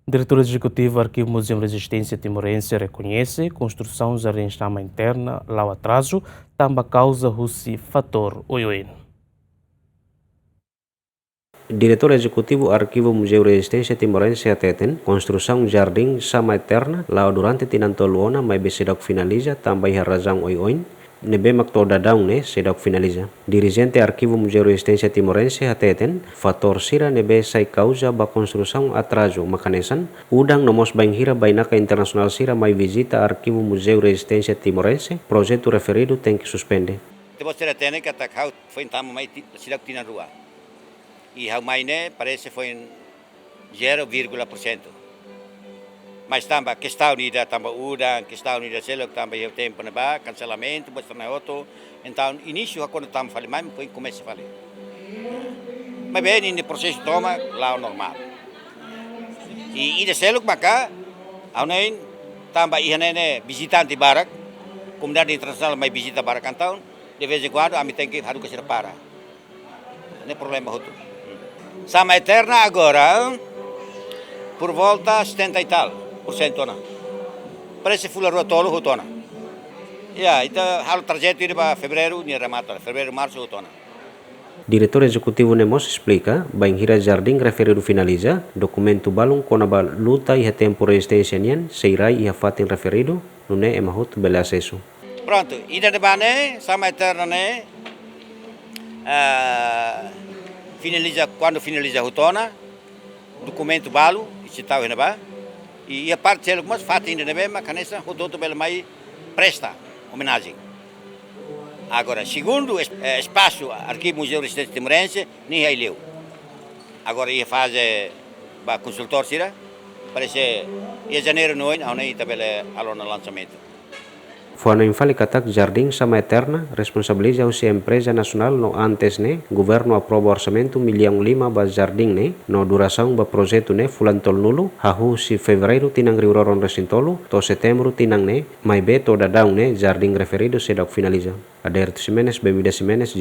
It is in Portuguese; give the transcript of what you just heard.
Diretor Executivo Arkivu Muzeu Resistência Timorense reconhece construção Jardim Chama interna, lá o atrazu, também causa o fator oioen. Diretor Ezekutivu Arkivu Muzeu Resistência Timorense ateten construção Jardim Chama eterna, lá durante tinantoluona mai besedak finaliza também a razão oioen, nebe maktoda daun ne sedak finaliza. Dirigente Arkivu Muzeu Resistência Timorense ateten fator sira nebe sai causa ba construção atrazu makanesan udang nomos banhira bainaka internacional sira mai visita Arkivu Muzeu Resistência Timorense projeto referido tem que suspender. Depois ter atene que atakau foi então mai sidak tina rua. E a mainé parece foi 0,%. Mas também questão unida também udang, questão unida selok também o tempo na ba cancelamento, basta na outro. Então início quando estamos falando mais foi começa a falar. Mas bem no processo toma lá o normal. E de selok maka ao nem também ihane visitante barak, comunidade internacional mai visita barak então de vez em quando a mim tem que harus que se repara. Não é problema outro. Sama eterna agora por volta 70 e tal %. Parece full rua tolo hutona. Então hal trajeto ir para fevereiro ni remata, fevereiro março hutona. Diretor Executivo Nemos explica, banhira Jardim referido finaliza, documento balung konaba luta e tempo resistência nian, seirai e fatin referido, nune emahut bela acesso. Pronto, ida de bane, sama eterna ne, finaliza quando finaliza hutona, documento balu, se tal ba, e a parte dele mas fatin de nebe, mas canessa hutoto bela mai presta homenagem. Agora, segundo espaço Arquivo Muzeu Resistência Timorense, nem é leu. Agora ia fazer para consultor sira, parece em janeiro não é, nem tabela alona lançamento. Fuano infali katak Jardim Chama eterna responsabiliza usi empresa nacional no antes ne governo aprova orçamento 1,5 ba Jardim ne no duração ba projeto ne fulan tol nulu hahu si fevereiro tinang riuroron resintolo to setembro tinang ne mai be toda daun ne Jardim referido sedak finaliza. Aderto Ximenes, Bemida Ximenes.